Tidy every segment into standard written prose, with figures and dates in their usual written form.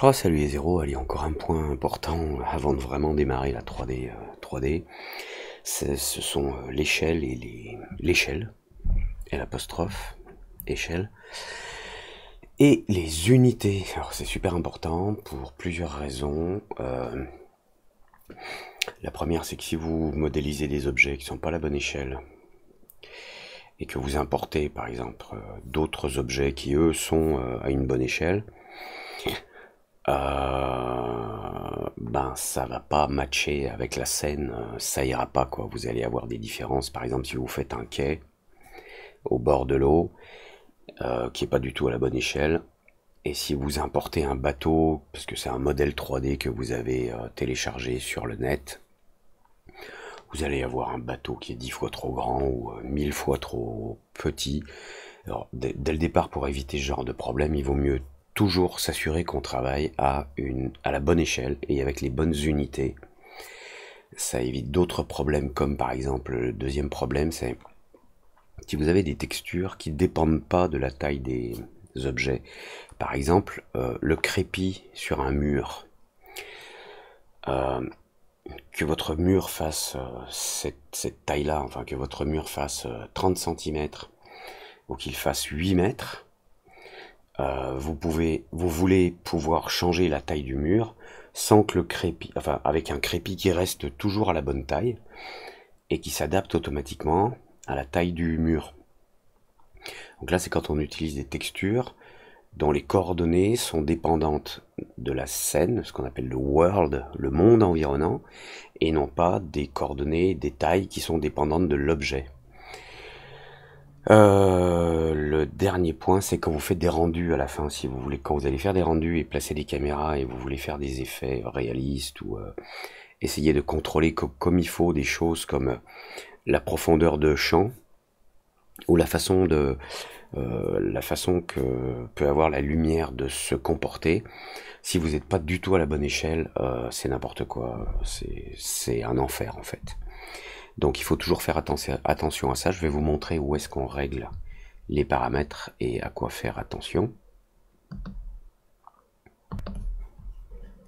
Oh, salut les zéros, allez, encore un point important avant de vraiment démarrer la 3D. Ce sont l'échelle et l'échelle, et l'apostrophe, échelle, et les unités. Alors c'est super important pour plusieurs raisons. La première, c'est que si vous modélisez des objets qui ne sont pas à la bonne échelle, et que vous importez par exemple d'autres objets qui eux sont à une bonne échelle, ben ça va pas matcher avec la scène, ça ira pas quoi. Vous allez avoir des différences. Par exemple, si vous faites un quai au bord de l'eau, qui est pas du tout à la bonne échelle, et si vous importez un bateau, parce que c'est un modèle 3D que vous avez téléchargé sur le net, vous allez avoir un bateau qui est 10 fois trop grand ou 1000 fois trop petit. Alors, dès le départ, pour éviter ce genre de problème, il vaut mieux toujours s'assurer qu'on travaille à la bonne échelle et avec les bonnes unités. Ça évite d'autres problèmes, comme par exemple, le deuxième problème, c'est si vous avez des textures qui ne dépendent pas de la taille des objets. Par exemple, le crépi sur un mur. Que votre mur fasse cette taille-là, enfin que votre mur fasse 30 cm ou qu'il fasse 8 mètres, vous voulez pouvoir changer la taille du mur sans que le crépi, enfin avec un crépi qui reste toujours à la bonne taille et qui s'adapte automatiquement à la taille du mur. Donc là, c'est quand on utilise des textures dont les coordonnées sont dépendantes de la scène, ce qu'on appelle le world, le monde environnant, et non pas des coordonnées, des tailles qui sont dépendantes de l'objet. Le dernier point, c'est quand vous faites des rendus à la fin, si vous voulez, quand vous allez faire des rendus et placer des caméras et vous voulez faire des effets réalistes ou essayer de contrôler comme il faut des choses comme la profondeur de champ ou la façon que peut avoir la lumière de se comporter. Si vous n'êtes pas du tout à la bonne échelle, c'est n'importe quoi, c'est un enfer en fait. Donc il faut toujours faire attention à ça. Je vais vous montrer où est-ce qu'on règle les paramètres et à quoi faire attention.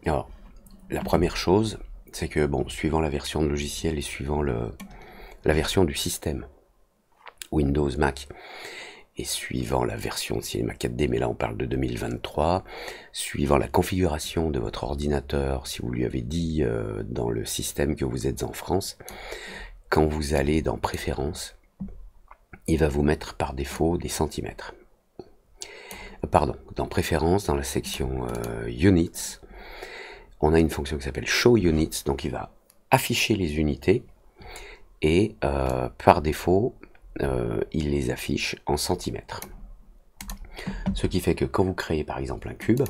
Alors, la première chose, c'est que, bon, suivant la version de logiciel et suivant la version du système, Windows, Mac, et suivant la version de Cinema 4D, mais là on parle de 2023, suivant la configuration de votre ordinateur, si vous lui avez dit dans le système que vous êtes en France, quand vous allez dans Préférences, il va vous mettre par défaut des centimètres. Pardon, dans Préférences, dans la section Units, on a une fonction qui s'appelle Show Units, donc il va afficher les unités, et par défaut, il les affiche en centimètres. Ce qui fait que quand vous créez par exemple un cube,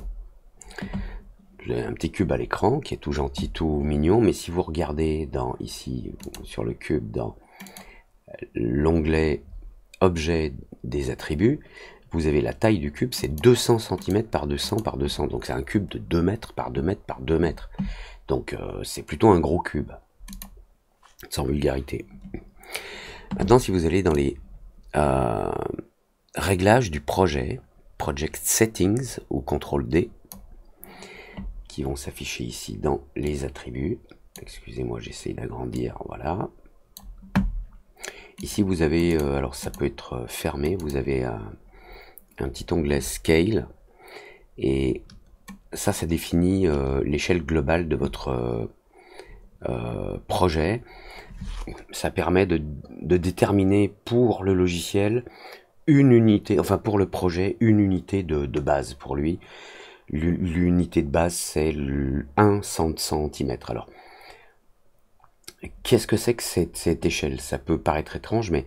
vous avez un petit cube à l'écran qui est tout gentil, tout mignon, mais si vous regardez ici sur le cube dans l'onglet objet des attributs, vous avez la taille du cube, c'est 200 cm par 200 par 200, donc c'est un cube de 2 mètres par 2 mètres par 2 mètres. Donc c'est plutôt un gros cube, sans vulgarité. Maintenant, si vous allez dans les réglages du projet, Project Settings ou CTRL-D, qui vont s'afficher ici dans les attributs. Excusez-moi, j'essaie d'agrandir, voilà. Ici, vous avez, alors ça peut être fermé, vous avez un petit onglet Scale, et ça définit l'échelle globale de votre projet. Ça permet de déterminer pour le logiciel une unité, enfin pour le projet, une unité de base pour lui. L'unité de base, c'est 1 cm. Alors, qu'est-ce que c'est que cette échelle? Ça peut paraître étrange, mais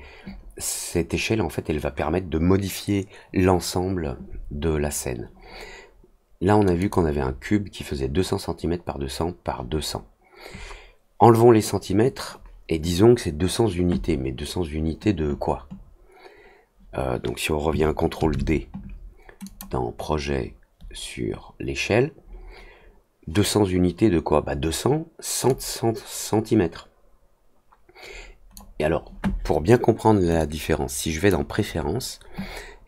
cette échelle, en fait, elle va permettre de modifier l'ensemble de la scène. Là, on a vu qu'on avait un cube qui faisait 200 cm par 200 par 200. Enlevons les centimètres et disons que c'est 200 unités. Mais 200 unités de quoi? Donc si on revient à CTRL-D dans Projet sur l'échelle, 200 unités de quoi? 200 cm. Et alors, pour bien comprendre la différence, si je vais dans Préférences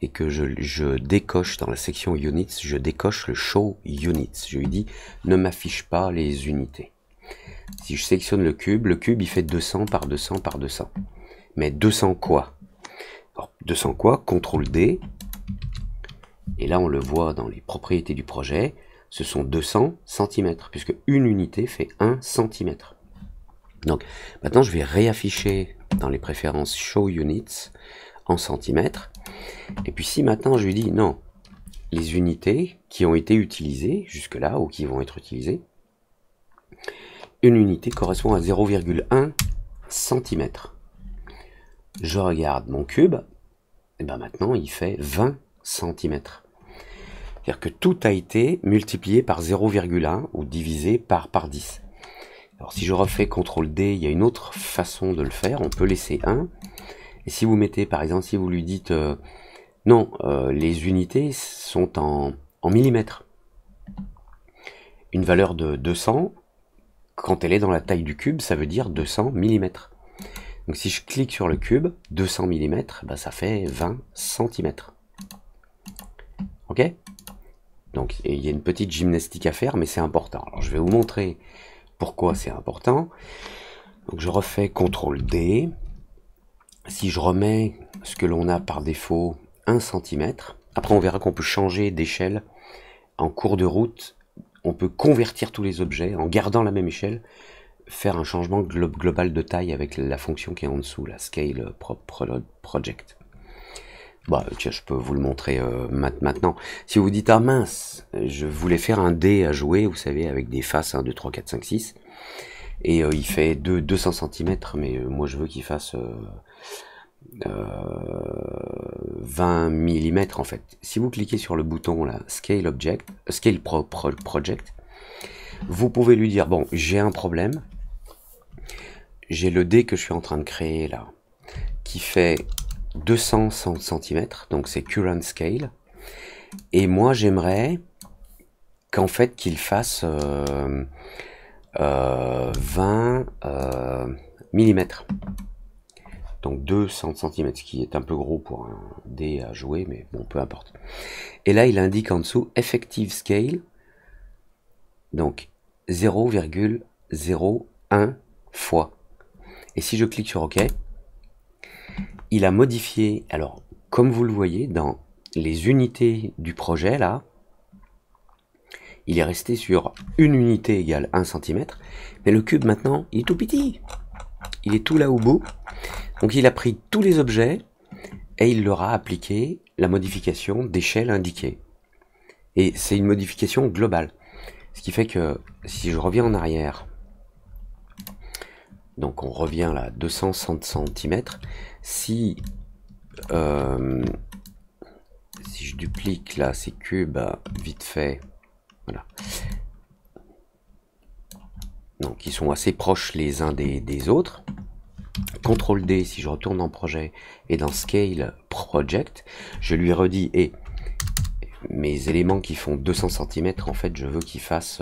et que je décoche dans la section Units, je décoche le Show Units. Je lui dis, ne m'affiche pas les unités. Si je sélectionne le cube il fait 200 par 200 par 200. Mais 200 quoi? Alors, 200 quoi? CTRL D. Et là, on le voit dans les propriétés du projet, ce sont 200 cm, puisque une unité fait 1 cm. Donc, maintenant, je vais réafficher dans les préférences Show Units en centimètres. Et puis, si maintenant, je lui dis, non, les unités qui ont été utilisées jusque-là, ou qui vont être utilisées, une unité correspond à 0,1 cm. Je regarde mon cube, et bien maintenant, il fait 20 cm. C'est-à-dire que tout a été multiplié par 0,1 ou divisé par 10. Alors si je refais CTRL D, il y a une autre façon de le faire, on peut laisser 1. Et si vous mettez, par exemple, si vous lui dites, non, les unités sont en millimètres. Une valeur de 200, quand elle est dans la taille du cube, ça veut dire 200 mm. Donc si je clique sur le cube, 200 mm, ben ça fait 20 cm. Ok? Donc il y a une petite gymnastique à faire, mais c'est important. Alors je vais vous montrer pourquoi c'est important. Donc je refais CTRL D. Si je remets ce que l'on a par défaut 1 cm, après on verra qu'on peut changer d'échelle en cours de route. On peut convertir tous les objets en gardant la même échelle, faire un changement global de taille avec la fonction qui est en dessous, la Scale Project. Bah, tiens, je peux vous le montrer maintenant. Si vous dites, ah mince, je voulais faire un dé à jouer, vous savez, avec des faces 1, 2, 3, 4, 5, 6, et il fait 200 cm, mais moi je veux qu'il fasse 20 mm en fait. Si vous cliquez sur le bouton là, Scale Project, vous pouvez lui dire, bon, j'ai un problème, j'ai le dé que je suis en train de créer là, qui fait 200 cm, donc c'est current scale, et moi j'aimerais qu'en fait qu'il fasse 20 mm, donc 200 cm, ce qui est un peu gros pour un dé à jouer, mais bon, peu importe. Et là il indique en dessous effective scale, donc 0,01 fois. Et si je clique sur OK, il a modifié, alors comme vous le voyez dans les unités du projet là, il est resté sur une unité égale 1 cm, mais le cube maintenant il est tout petit, il est tout là au bout, donc il a pris tous les objets et il leur a appliqué la modification d'échelle indiquée. Et c'est une modification globale, ce qui fait que si je reviens en arrière, donc on revient là 200 cm, si je duplique là ces cubes vite fait, voilà, donc ils sont assez proches les uns des autres. CTRL D, si je retourne dans projet et dans Scale Project, je lui redis, et mes éléments qui font 200 cm, en fait je veux qu'ils fassent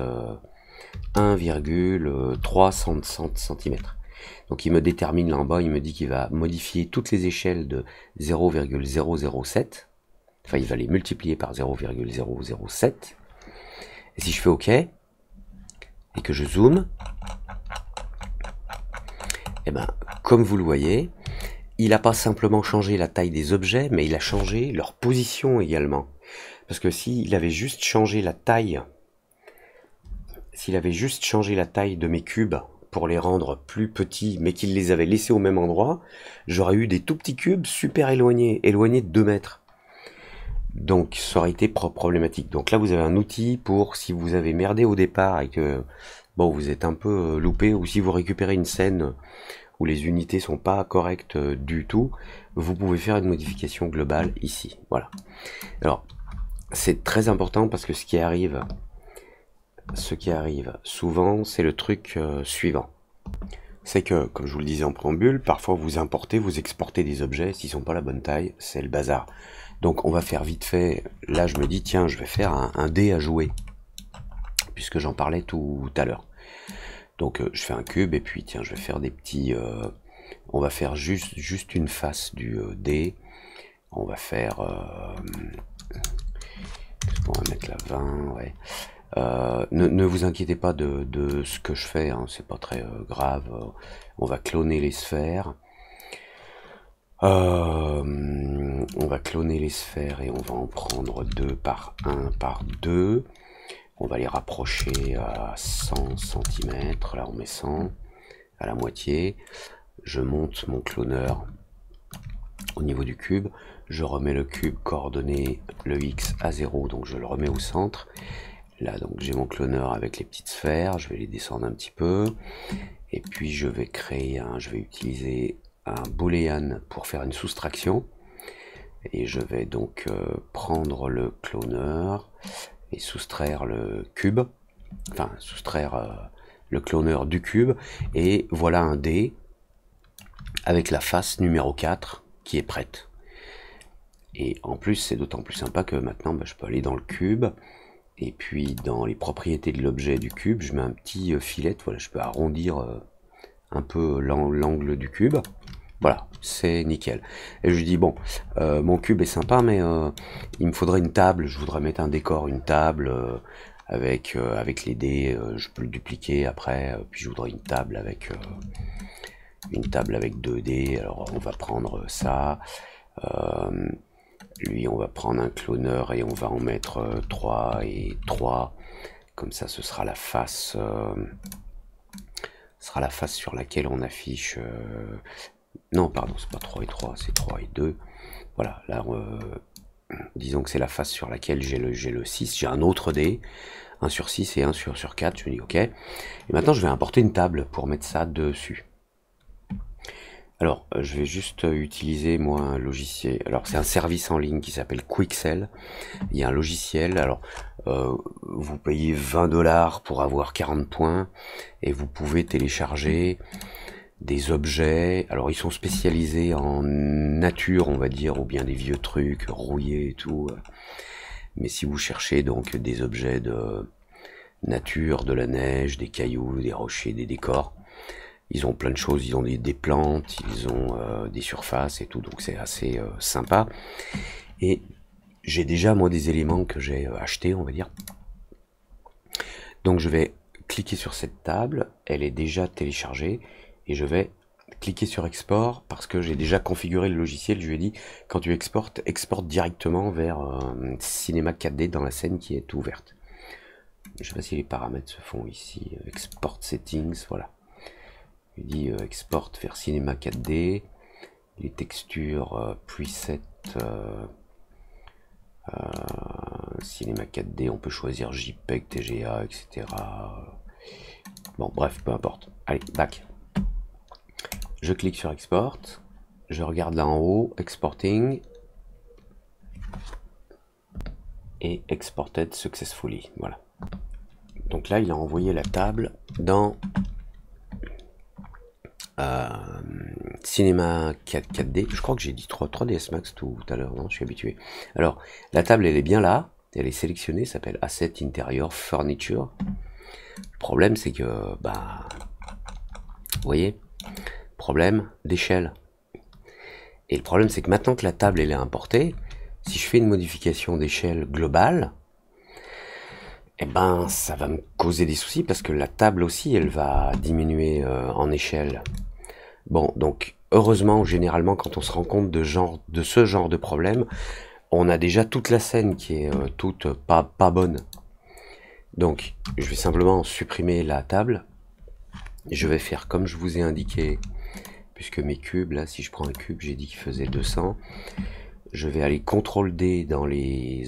1,3 cm. Donc il me détermine là en bas, il me dit qu'il va modifier toutes les échelles de 0,007. Enfin, il va les multiplier par 0,007. Et si je fais OK, et que je zoome, et ben, comme vous le voyez, il n'a pas simplement changé la taille des objets, mais il a changé leur position également. Parce que s'il avait juste changé la taille, de mes cubes pour les rendre plus petits, mais qu'il les avait laissés au même endroit, j'aurais eu des tout petits cubes super éloignés de 2 mètres. Donc ça aurait été problématique. Donc là vous avez un outil pour, si vous avez merdé au départ et que bon vous êtes un peu loupé, ou si vous récupérez une scène où les unités sont pas correctes du tout, vous pouvez faire une modification globale ici. Voilà. Alors c'est très important parce que ce qui arrive souvent, c'est le truc suivant. C'est que, comme je vous le disais en préambule, parfois vous importez, vous exportez des objets, s'ils sont pas la bonne taille, c'est le bazar. Donc on va faire vite fait, là je me dis, tiens, je vais faire un dé à jouer, puisque j'en parlais tout à l'heure. Donc je fais un cube, et puis tiens, je vais faire des petits... on va faire juste une face du dé, On va faire... on va mettre la 20, ouais. Ne vous inquiétez pas de ce que je fais, hein, c'est pas très grave. On va cloner les sphères. On va cloner les sphères et on va en prendre 2 par 1 par 2. On va les rapprocher à 100 cm. Là, on met 100 à la moitié. Je monte mon cloneur au niveau du cube. Je remets le cube coordonné, le X à 0, donc je le remets au centre. Là, donc j'ai mon cloneur avec les petites sphères. Je vais les descendre un petit peu. Et puis, je vais utiliser un booléen pour faire une soustraction. Et je vais donc prendre le cloneur et soustraire le cube, enfin soustraire le cloneur du cube, et voilà un dé avec la face numéro 4 qui est prête. Et en plus, c'est d'autant plus sympa que maintenant, je peux aller dans le cube, et puis dans les propriétés de l'objet du cube, je mets un petit filet, voilà, je peux arrondir un peu l'angle du cube. Voilà, c'est nickel. Et je lui dis, bon, mon cube est sympa, mais il me faudrait une table. Je voudrais mettre un décor, une table avec les dés. Je peux le dupliquer après. Puis je voudrais une table avec 2 dés. Alors on va prendre ça. Lui, on va prendre un cloneur et on va en mettre 3 et 3. Comme ça, ce sera la face. Sera la face sur laquelle on affiche... non, pardon, c'est pas 3 et 3, c'est 3 et 2. Voilà, là, disons que c'est la face sur laquelle j'ai le 6. J'ai un autre dé, 1 sur 6 et 1 sur 4. Je me dis OK. Et maintenant, je vais importer une table pour mettre ça dessus. Alors, je vais juste utiliser, moi, un logiciel. Alors, c'est un service en ligne qui s'appelle Quixel. Il y a un logiciel. Alors, vous payez 20 $ pour avoir 40 points. Et vous pouvez télécharger des objets. Alors, ils sont spécialisés en nature, on va dire, ou bien des vieux trucs rouillés et tout. Mais si vous cherchez donc des objets de nature, de la neige, des cailloux, des rochers, des décors, ils ont plein de choses, ils ont des plantes, ils ont des surfaces et tout, donc c'est assez sympa. Et j'ai déjà, moi, des éléments que j'ai achetés, on va dire. Donc je vais cliquer sur cette table, elle est déjà téléchargée, et je vais cliquer sur export, parce que j'ai déjà configuré le logiciel. Je lui ai dit, quand tu exportes, exporte directement vers Cinema 4D dans la scène qui est ouverte. Je sais pas si les paramètres se font ici, export settings, voilà. Je lui dis export vers Cinema 4D, les textures preset Cinema 4D, on peut choisir JPEG, TGA, etc. Bon, bref, peu importe. Allez, back. Je clique sur export, je regarde là en haut, exporting, et exported successfully, voilà. Donc là, il a envoyé la table dans Cinema 4D. Je crois que j'ai dit 3ds Max tout à l'heure, non, je suis habitué. Alors, la table, elle est bien là, elle est sélectionnée, s'appelle Asset Interior Furniture. Le problème, c'est que, vous voyez, problème d'échelle. Et le problème, c'est que maintenant que la table, elle est importée, si je fais une modification d'échelle globale, eh ben, ça va me causer des soucis parce que la table aussi, elle va diminuer en échelle. Bon, donc, heureusement, généralement, quand on se rend compte de ce genre de problème, on a déjà toute la scène qui est toute pas bonne. Donc, je vais simplement supprimer la table. Je vais faire comme je vous ai indiqué, puisque mes cubes, là, si je prends un cube, j'ai dit qu'il faisait 200. Je vais aller CTRL D dans les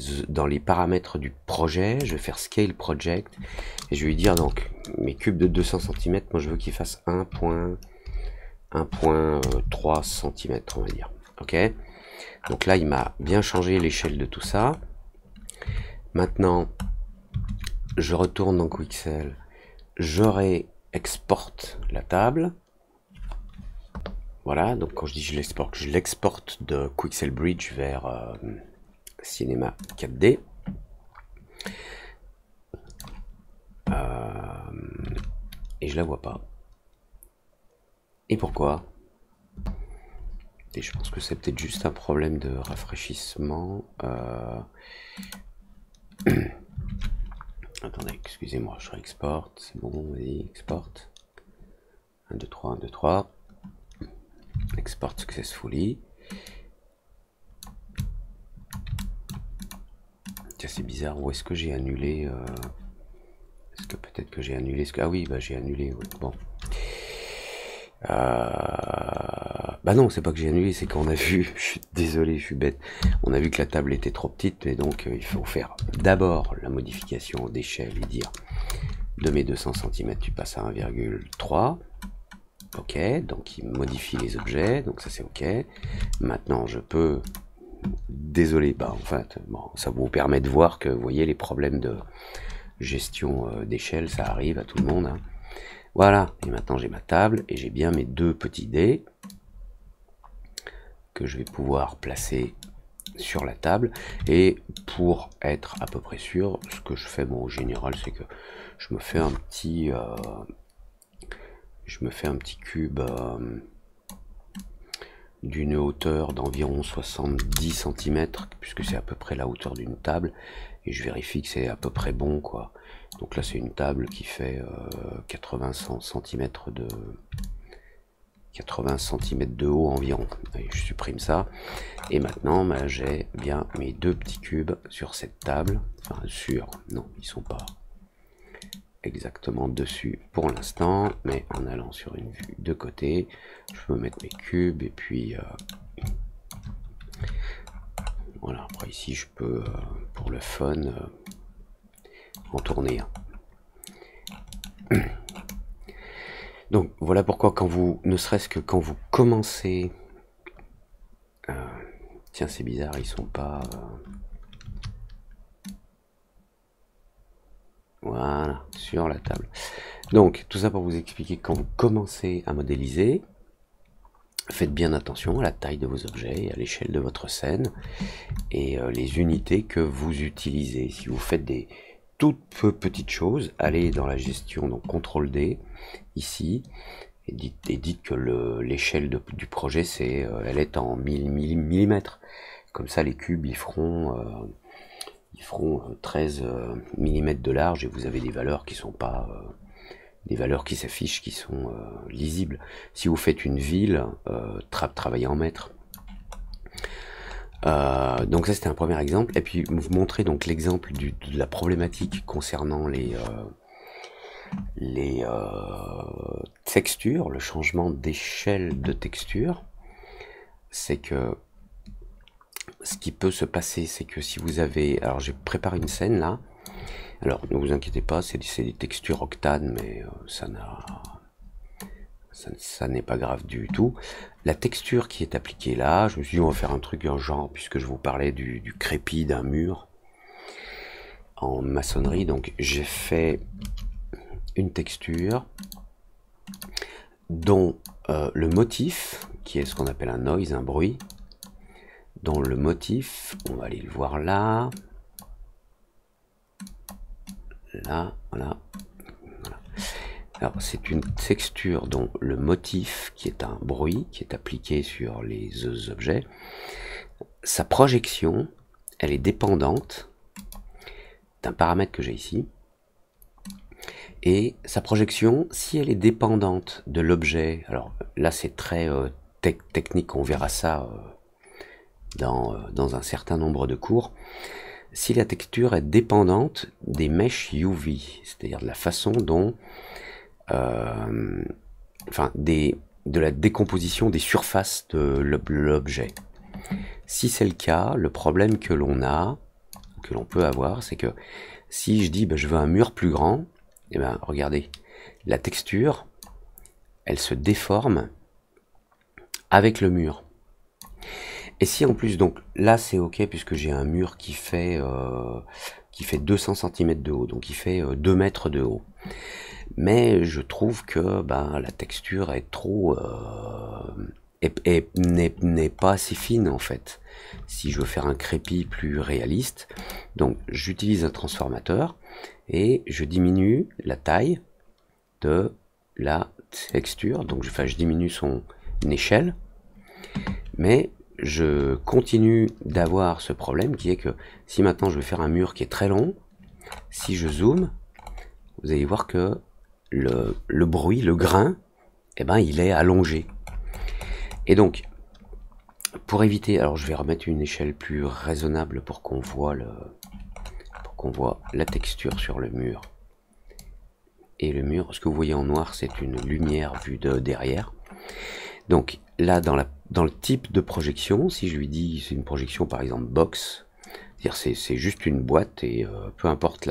paramètres du projet. Je vais faire Scale Project. Et je vais lui dire, donc, mes cubes de 200 cm, moi je veux qu'ils fassent 1.3 cm, on va dire. Ok. Donc là, il m'a bien changé l'échelle de tout ça. Maintenant, je retourne dans Quixel. Je réexporte la table. Voilà, donc quand je dis je l'exporte de Quixel Bridge vers Cinema 4D. Et je la vois pas. Et pourquoi? Et je pense que c'est peut-être juste un problème de rafraîchissement. Attendez, excusez-moi, je réexporte. C'est bon, vas-y, exporte. 1, 2, 3, 1, 2, 3. Export successfully. Tiens, c'est bizarre. Où est-ce que j'ai annulé Est-ce que peut-être que j'ai annulé ce que... Ah oui, bah j'ai annulé. Oui. Bon. Bah non, c'est pas que j'ai annulé, c'est qu'on a vu, je suis désolé, je suis bête, on a vu que la table était trop petite, mais donc il faut faire d'abord la modification d'échelle et dire de mes 200 cm tu passes à 1,3, ok, donc il modifie les objets, donc ça c'est ok. Maintenant je peux, désolé, bah en fait, bon, ça vous permet de voir que vous voyez les problèmes de gestion d'échelle, ça arrive à tout le monde, hein. Voilà, et maintenant j'ai ma table et j'ai bien mes deux petits dés que je vais pouvoir placer sur la table. Et pour être à peu près sûr, ce que je fais, bon, en général, c'est que je me fais un petit cube d'une hauteur d'environ 70 cm, puisque c'est à peu près la hauteur d'une table, et je vérifie que c'est à peu près bon, quoi. Donc là c'est une table qui fait 80 cm de 80 cm de haut environ. Allez, je supprime ça. Et maintenant bah, j'ai bien mes deux petits cubes sur cette table. Enfin non, ils sont pas exactement dessus pour l'instant, mais en allant sur une vue de côté, je peux mettre mes cubes et puis voilà. Après ici je peux pour le fun en tourner un. Donc voilà pourquoi quand vous, ne serait-ce que quand vous commencez, tiens c'est bizarre, ils sont pas, voilà, sur la table. Donc tout ça pour vous expliquer que quand vous commencez à modéliser, faites bien attention à la taille de vos objets, à l'échelle de votre scène et les unités que vous utilisez. Si vous faites des toutes petites choses, allez dans la gestion, donc CTRL D, ici, et dites que l'échelle du projet, elle est en millimètres. Comme ça, les cubes, ils feront 13 mm de large, et vous avez des valeurs qui sont pas... des valeurs qui s'affichent, qui sont lisibles. Si vous faites une ville, travaillez en mètres. Donc ça c'était un premier exemple, et puis vous montrer donc l'exemple de la problématique concernant les textures, le changement d'échelle de texture. C'est que ce qui peut se passer, c'est que si vous avez, alors j'ai préparé une scène là, alors ne vous inquiétez pas, c'est des textures Octane, mais ça n'est pas grave du tout. La texture qui est appliquée là, je me suis dit on va faire un truc en genre, puisque je vous parlais du crépi d'un mur en maçonnerie, donc j'ai fait une texture dont le motif, qui est ce qu'on appelle un noise, un bruit, dont le motif, on va aller le voir là, voilà. Alors c'est une texture dont le motif, qui est un bruit, qui est appliqué sur les objets, sa projection, elle est dépendante d'un paramètre que j'ai ici, et sa projection, si elle est dépendante de l'objet, alors là c'est très technique, on verra ça dans un certain nombre de cours, si la texture est dépendante des mèches UV, c'est-à-dire de la façon dont de la décomposition des surfaces de l'objet. Si c'est le cas, le problème que l'on peut avoir, c'est que si je dis je veux un mur plus grand, et regardez, la texture, elle se déforme avec le mur. Et si en plus, donc là c'est ok puisque j'ai un mur qui fait 200 cm de haut, donc il fait 2 mètres de haut. Mais je trouve que la texture est trop n'est pas assez fine en fait. Si je veux faire un crépi plus réaliste, donc j'utilise un transformateur et je diminue la taille de la texture. Donc je diminue son échelle, Mais je continue d'avoir ce problème qui est que si maintenant je veux faire un mur qui est très long, si je zoome, vous allez voir que le bruit, le grain, eh ben, il est allongé. Et donc, pour éviter, alors je vais remettre une échelle plus raisonnable pour qu'on voit la texture sur le mur. Et le mur, ce que vous voyez en noir, c'est une lumière vue de derrière. Donc là, dans le type de projection, si je lui dis c'est une projection par exemple box, c'est juste une boîte et peu importe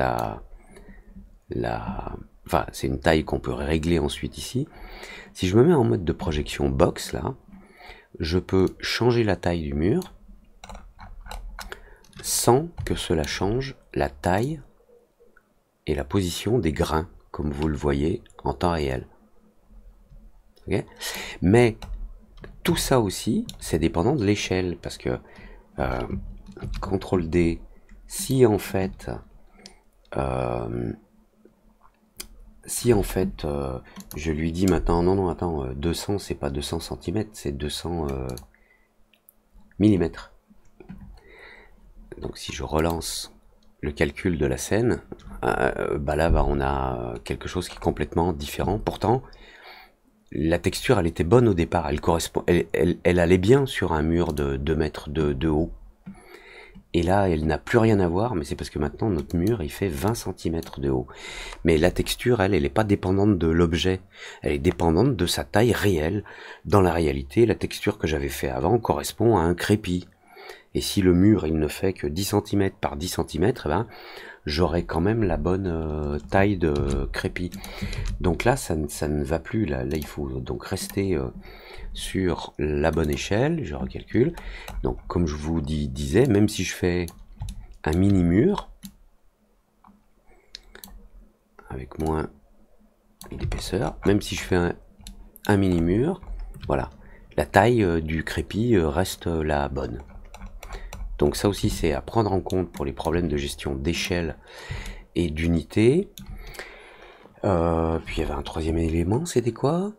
enfin c'est une taille qu'on peut régler ensuite ici. Si je me mets en mode de projection box là, je peux changer la taille du mur sans que cela change la taille et la position des grains, comme vous le voyez en temps réel. Okay, mais tout ça aussi, c'est dépendant de l'échelle, parce que CTRL D, si en fait je lui dis maintenant, non, attends, 200 c'est pas 200 cm, c'est 200 mm. Donc si je relance le calcul de la scène, on a quelque chose qui est complètement différent. Pourtant, la texture, elle était bonne au départ, elle allait bien sur un mur de 2 mètres de haut. Et là, elle n'a plus rien à voir, mais c'est parce que maintenant, notre mur, il fait 20 cm de haut. Mais la texture, elle n'est pas dépendante de l'objet, elle est dépendante de sa taille réelle. Dans la réalité, la texture que j'avais fait avant correspond à un crépi. Et si le mur, il ne fait que 10 cm par 10 cm, eh ben, j'aurai quand même la bonne taille de crépi. Donc là, ça ne va plus. Là, il faut donc rester sur la bonne échelle. Je recalcule. Donc, comme je vous disais, même si je fais un mini mur avec moins d'épaisseur, même si je fais un mini mur, voilà, la taille du crépi reste la bonne. Donc ça aussi, c'est à prendre en compte pour les problèmes de gestion d'échelle et d'unité. Puis il y avait un troisième élément, c'était quoi?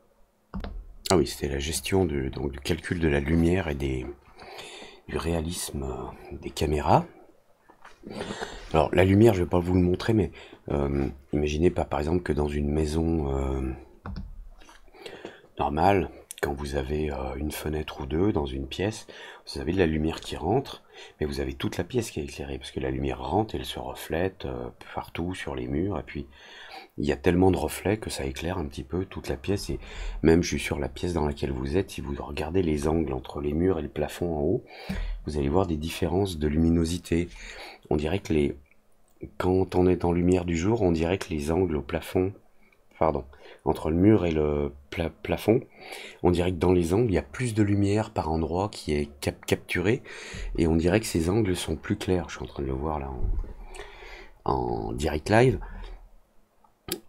Ah oui, c'était la gestion du calcul de la lumière et du réalisme des caméras. Alors la lumière, je vais pas vous le montrer, mais imaginez pas par exemple que dans une maison normale, quand vous avez une fenêtre ou deux dans une pièce, vous avez de la lumière qui rentre, mais vous avez toute la pièce qui est éclairée, parce que la lumière rentre, elle se reflète partout sur les murs, et puis il y a tellement de reflets que ça éclaire un petit peu toute la pièce, et même je suis sur la pièce dans laquelle vous êtes, si vous regardez les angles entre les murs et le plafond en haut, vous allez voir des différences de luminosité. On dirait que quand on est en lumière du jour, on dirait que les angles au plafond, entre le mur et le plafond, on dirait que dans les angles, il y a plus de lumière par endroit qui est capturée, et on dirait que ces angles sont plus clairs. Je suis en train de le voir là en direct live.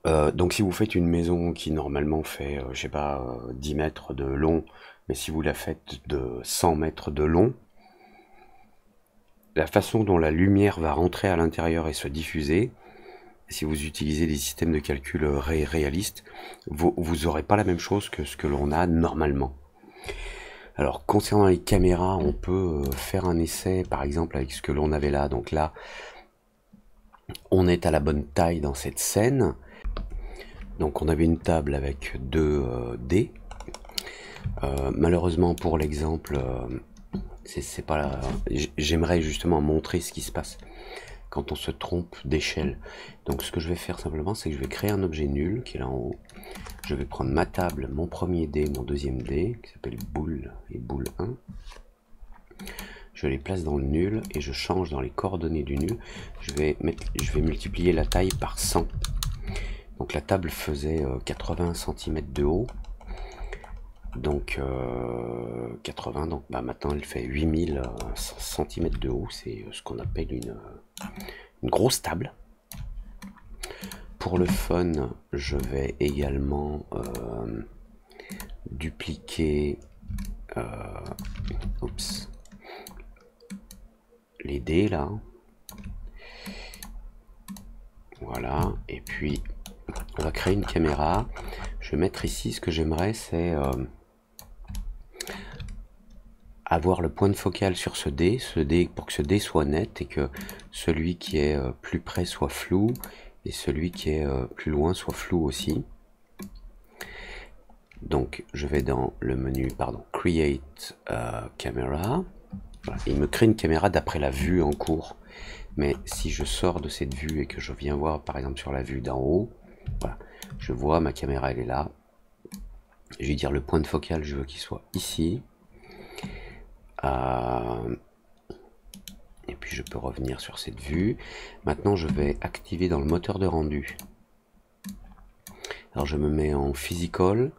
Donc si vous faites une maison qui normalement fait, je sais pas, 10 mètres de long, mais si vous la faites de 100 mètres de long, la façon dont la lumière va rentrer à l'intérieur et se diffuser, si vous utilisez des systèmes de calcul réalistes, vous aurez pas la même chose que ce que l'on a normalement. Alors concernant les caméras, on peut faire un essai par exemple avec ce que l'on avait là. Donc là, on est à la bonne taille dans cette scène. Donc on avait une table avec 2 dés. Malheureusement pour l'exemple, c'est pas. J'aimerais justement montrer ce qui se passe quand on se trompe d'échelle. Donc ce que je vais faire simplement, c'est que je vais créer un objet nul qui est là en haut. Je vais prendre ma table, mon premier dé, mon deuxième dé, qui s'appelle boule et boule 1. Je les place dans le nul et je change dans les coordonnées du nul. Je vais multiplier la taille par 100. Donc la table faisait 80 cm de haut. Donc 80, donc maintenant elle fait 8000 cm de haut. C'est ce qu'on appelle une grosse table. Pour le fun, je vais également dupliquer les dés là. Voilà, et puis on va créer une caméra. Je vais mettre ici, ce que j'aimerais, c'est avoir le point de focale sur ce dé pour que ce dé soit net et que celui qui est plus près soit flou et celui qui est plus loin soit flou aussi. Donc je vais dans le menu, Create Camera. Voilà. Il me crée une caméra d'après la vue en cours. Mais si je sors de cette vue et que je viens voir par exemple sur la vue d'en haut, voilà, je vois ma caméra, elle est là. Je vais dire le point de focale, je veux qu'il soit ici. Et puis je peux revenir sur cette vue. Maintenant je vais activer dans le moteur de rendu. Alors je me mets en physical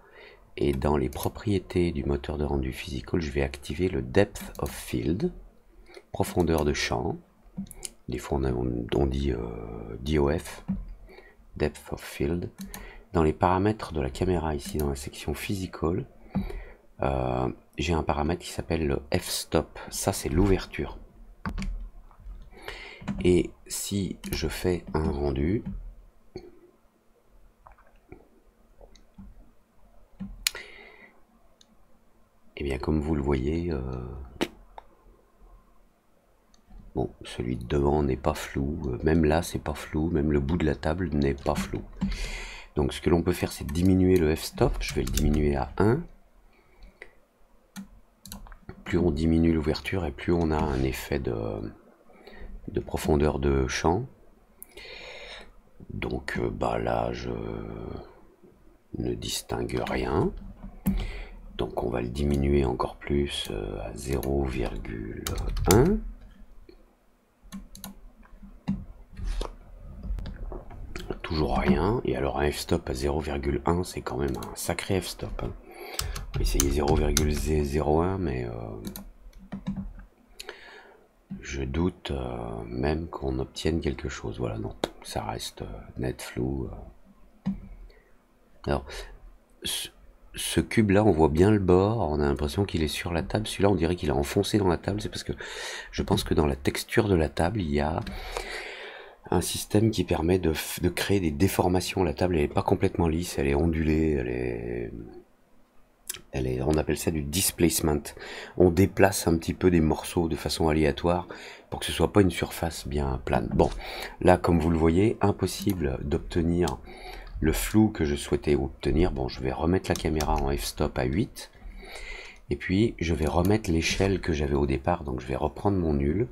et dans les propriétés du moteur de rendu physical, je vais activer le depth of field, profondeur de champ. Des fois on dit DOF, depth of field. Dans les paramètres de la caméra ici dans la section physical, j'ai un paramètre qui s'appelle le f-stop. Ça c'est l'ouverture. Et si je fais un rendu, et bien comme vous le voyez, bon, celui de devant n'est pas flou, même là c'est pas flou, même le bout de la table n'est pas flou. Donc ce que l'on peut faire, c'est diminuer le f-stop. Je vais le diminuer à 1. Plus on diminue l'ouverture et plus on a un effet de profondeur de champ. Donc là je ne distingue rien. Donc on va le diminuer encore plus à 0,1. Toujours rien. Et alors un f-stop à 0,1, c'est quand même un sacré f-stop. Hein. On va essayer 0,01, mais je doute même qu'on obtienne quelque chose. Voilà, non, ça reste net flou. Alors, ce cube-là, on voit bien le bord, on a l'impression qu'il est sur la table. Celui-là, on dirait qu'il est enfoncé dans la table. C'est parce que je pense que dans la texture de la table, il y a un système qui permet de créer des déformations. La table, elle n'est pas complètement lisse, elle est ondulée, on appelle ça du displacement. On déplace un petit peu des morceaux de façon aléatoire pour que ce soit pas une surface bien plane. Bon, là, comme vous le voyez, impossible d'obtenir le flou que je souhaitais obtenir. Bon, je vais remettre la caméra en f-stop à 8. Et puis, je vais remettre l'échelle que j'avais au départ. Donc, je vais reprendre mon nul.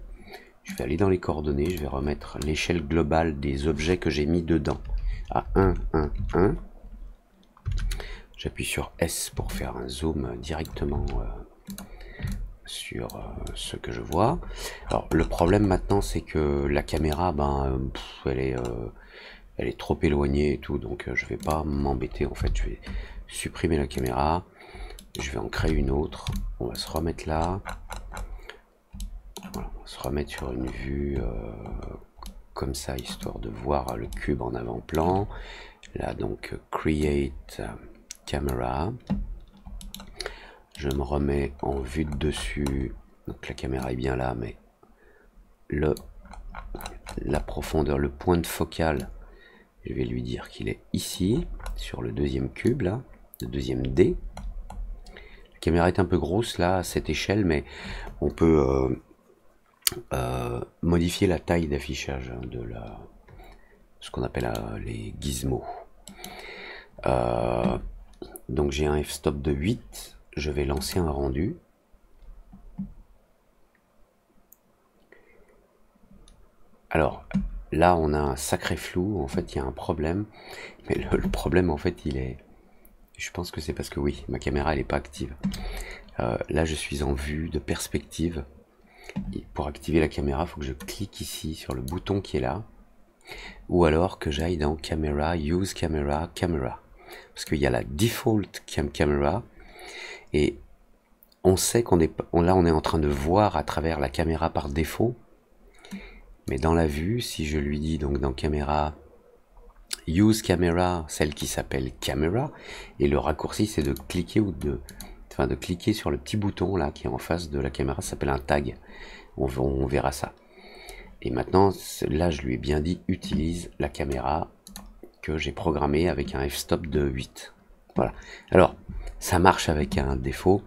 Je vais aller dans les coordonnées. Je vais remettre l'échelle globale des objets que j'ai mis dedans à 1, 1, 1. J'appuie sur S pour faire un zoom directement sur ce que je vois. Alors, le problème maintenant, c'est que la caméra, elle est trop éloignée et tout, donc je vais pas m'embêter. En fait, je vais supprimer la caméra, je vais en créer une autre. On va se remettre là, voilà, on va se remettre sur une vue comme ça, histoire de voir le cube en avant-plan. Là, donc create camera, je me remets en vue de dessus, donc la caméra est bien là, mais la profondeur, le point de focale, je vais lui dire qu'il est ici, sur le deuxième cube, là, le deuxième dé. La caméra est un peu grosse, là, à cette échelle, mais on peut modifier la taille d'affichage de ce qu'on appelle les gizmos. Donc j'ai un f-stop de 8, je vais lancer un rendu. Alors, là, on a un sacré flou. En fait, il y a un problème. Mais le problème, en fait, il est... Je pense que c'est parce que oui, ma caméra, elle n'est pas active. Là, je suis en vue de perspective. Et pour activer la caméra, il faut que je clique ici sur le bouton qui est là. Ou alors que j'aille dans Camera, Use Camera, Camera. Parce qu'il y a la Default Camera. Et on sait qu'on est... Là, on est en train de voir à travers la caméra par défaut. Mais dans la vue, si je lui dis donc dans caméra, use camera, celle qui s'appelle camera, et le raccourci c'est de cliquer de cliquer sur le petit bouton là qui est en face de la caméra, ça s'appelle un tag. On verra ça. Et maintenant, là je lui ai bien dit utilise la caméra que j'ai programmée avec un f-stop de 8. Voilà. Alors, ça marche avec un défaut.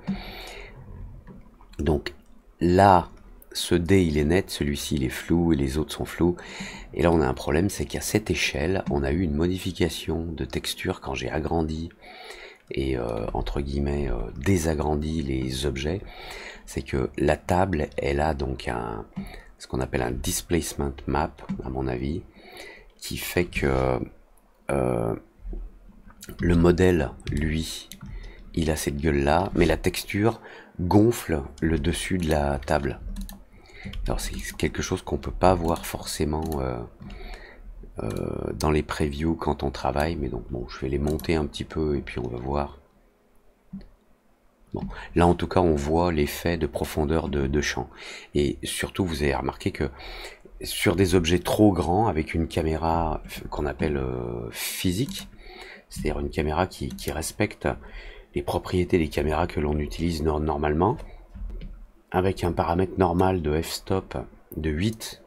Donc là, ce dé il est net, celui-ci il est flou et les autres sont flous. Et là on a un problème, c'est qu'à cette échelle, on a eu une modification de texture quand j'ai agrandi et entre guillemets désagrandi les objets. C'est que la table, elle a donc ce qu'on appelle un displacement map, à mon avis, qui fait que le modèle, lui, il a cette gueule-là, mais la texture gonfle le dessus de la table. Alors c'est quelque chose qu'on peut pas voir forcément dans les previews quand on travaille, mais donc bon, je vais les monter un petit peu et puis on va voir. Bon, là en tout cas on voit l'effet de profondeur de champ. Et surtout vous avez remarqué que sur des objets trop grands, avec une caméra qu'on appelle physique, c'est-à-dire une caméra qui respecte les propriétés des caméras que l'on utilise normalement, avec un paramètre normal de f-stop de 8,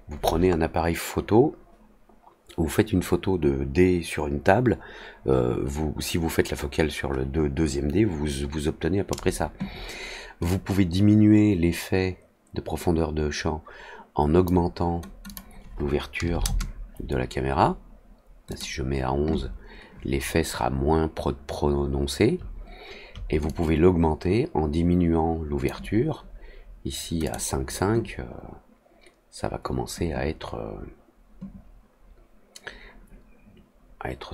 vous prenez un appareil photo, vous faites une photo de dé sur une table, si vous faites la focale sur le deuxième dé, vous obtenez à peu près ça. Vous pouvez diminuer l'effet de profondeur de champ en augmentant l'ouverture de la caméra. Là, si je mets à 11, l'effet sera moins prononcé. Et vous pouvez l'augmenter en diminuant l'ouverture. Ici à 5,5, ça va commencer à être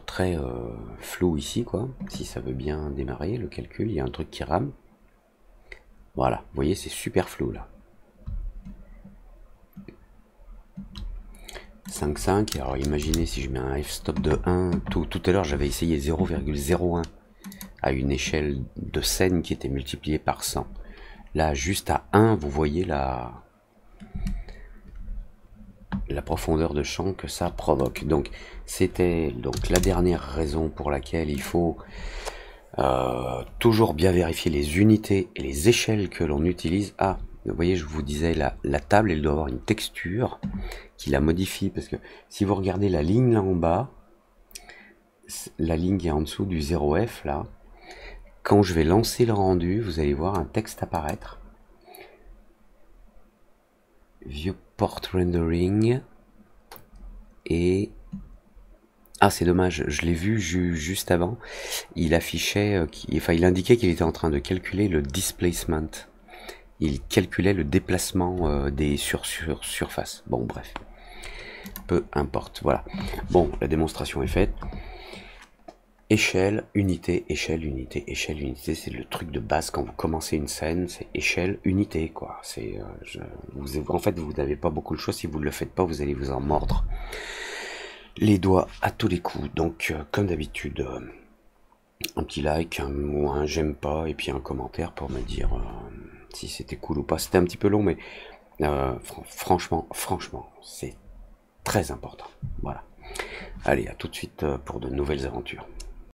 très flou ici, quoi. Si ça veut bien démarrer le calcul, il y a un truc qui rame. Voilà, vous voyez, c'est super flou là. 5,5, alors imaginez si je mets un f-stop de 1, tout à l'heure j'avais essayé 0,01 à une échelle de scène qui était multipliée par 100. Là, juste à 1, vous voyez la profondeur de champ que ça provoque. Donc, c'était donc la dernière raison pour laquelle il faut toujours bien vérifier les unités et les échelles que l'on utilise. Ah, vous voyez, je vous disais, la table, elle doit avoir une texture qui la modifie, parce que si vous regardez la ligne là en bas, la ligne qui est en dessous du 0F là, quand je vais lancer le rendu, vous allez voir un texte apparaître. Viewport rendering. Et ah, c'est dommage, je l'ai vu juste avant. Il affichait, il indiquait qu'il était en train de calculer le displacement. Il calculait le déplacement des surfaces. Bon, bref, peu importe. Voilà. Bon, la démonstration est faite. Échelle, unité, échelle, unité, échelle, unité, c'est le truc de base quand vous commencez une scène, c'est échelle, unité, quoi. C'est, en fait, vous n'avez pas beaucoup de choix. Si vous ne le faites pas, vous allez vous en mordre les doigts à tous les coups. Donc, comme d'habitude, un petit like, ou un j'aime pas, et puis un commentaire pour me dire si c'était cool ou pas. C'était un petit peu long, mais franchement, c'est très important. Voilà. Allez, à tout de suite pour de nouvelles aventures.